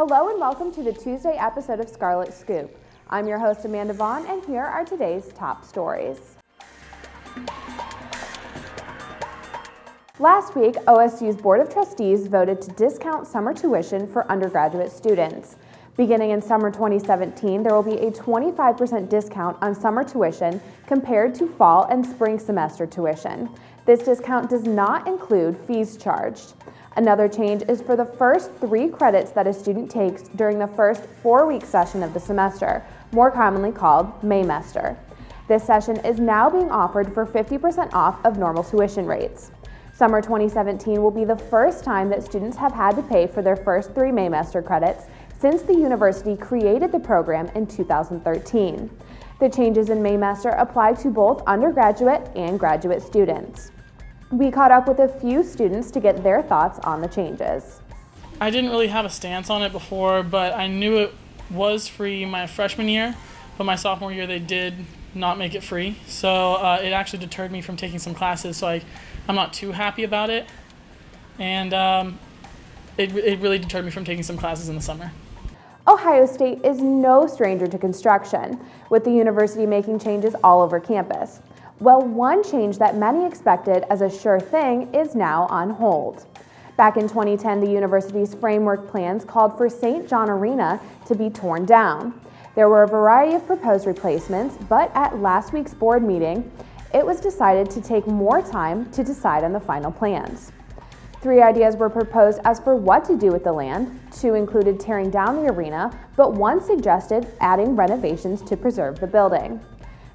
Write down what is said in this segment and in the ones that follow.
Hello and welcome to the Tuesday episode of Scarlet Scoop. I'm your host Amanda Vaughn, and here are today's top stories. Last week, OSU's Board of Trustees voted to discount summer tuition for undergraduate students. Beginning in summer 2017, there will be a 25% discount on summer tuition compared to fall and spring semester tuition. This discount does not include fees charged. Another change is for the first 3 credits that a student takes during the first 4-week session of the semester, more commonly called Maymester. This session is now being offered for 50% off of normal tuition rates. Summer 2017 will be the first time that students have had to pay for their first 3 Maymester credits since the university created the program in 2013. The changes in Maymester apply to both undergraduate and graduate students. We caught up with a few students to get their thoughts on the changes. I didn't really have a stance on it before, but I knew it was free my freshman year, but my sophomore year they did not make it free. So it actually deterred me from taking some classes, so I'm not too happy about it. And it really deterred me from taking some classes in the summer. Ohio State is no stranger to construction, with the university making changes all over campus. Well, one change that many expected as a sure thing is now on hold. Back in 2010, the university's framework plans called for St. John Arena to be torn down. There were a variety of proposed replacements, but at last week's board meeting, it was decided to take more time to decide on the final plans. 3 ideas were proposed as for what to do with the land. 2 included tearing down the arena, but 1 suggested adding renovations to preserve the building.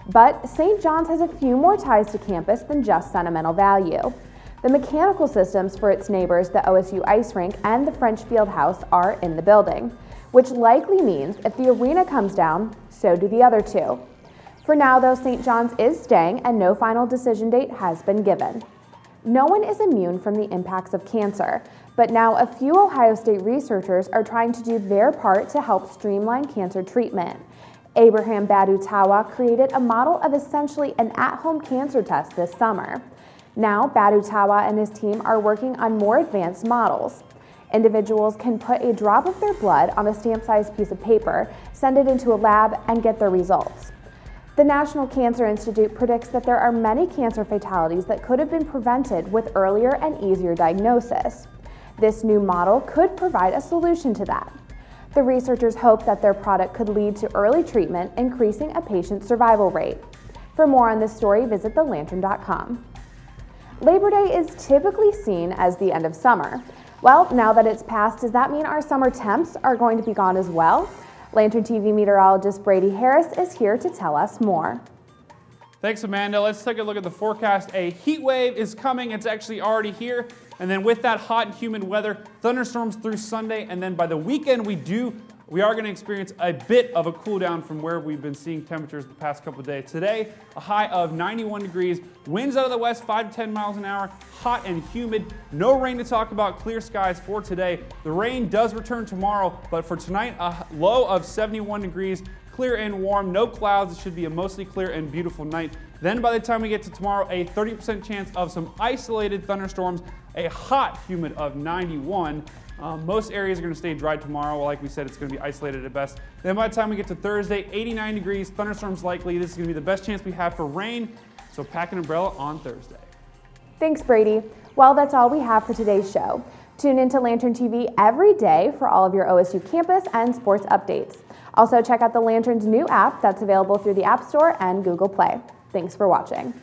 But St. John's has a few more ties to campus than just sentimental value. The mechanical systems for its neighbors, the OSU Ice Rink and the French Field House, are in the building, which likely means if the arena comes down, so do the other 2. For now, though, St. John's is staying and no final decision date has been given. No one is immune from the impacts of cancer, but now a few Ohio State researchers are trying to do their part to help streamline cancer treatment. Abraham Badu-Tawa created a model of essentially an at-home cancer test this summer. Now, Badu-Tawa and his team are working on more advanced models. Individuals can put a drop of their blood on a stamp-sized piece of paper, send it into a lab, and get their results. The National Cancer Institute predicts that there are many cancer fatalities that could have been prevented with earlier and easier diagnosis. This new model could provide a solution to that. The researchers hope that their product could lead to early treatment, increasing a patient's survival rate. For more on this story, visit thelantern.com. Labor Day is typically seen as the end of summer. Well, now that it's passed, does that mean our summer temps are going to be gone as well? Lantern TV meteorologist Brady Harris is here to tell us more. Thanks, Amanda. Let's take a look at the forecast. A heat wave is coming. It's actually already here. And then with that hot and humid weather, thunderstorms through Sunday. And then by the weekend, we are going to experience a bit of a cool down from where we've been seeing temperatures the past couple of days. Today, a high of 91 degrees. Winds out of the west, 5 to 10 miles an hour. Hot and humid. No rain to talk about. Clear skies for today. The rain does return tomorrow, but for tonight, a low of 71 degrees. Clear and warm, no clouds. It should be a mostly clear and beautiful night. Then by the time we get to tomorrow, a 30% chance of some isolated thunderstorms, a hot humid of 91. Most areas are going to stay dry tomorrow. Like we said, it's going to be isolated at best. Then by the time we get to Thursday, 89 degrees, thunderstorms likely. This is going to be the best chance we have for rain, so pack an umbrella on Thursday. Thanks, Brady. Well, that's all we have for today's show. Tune into Lantern TV every day for all of your OSU campus and sports updates. Also, check out the Lantern's new app that's available through the App Store and Google Play. Thanks for watching.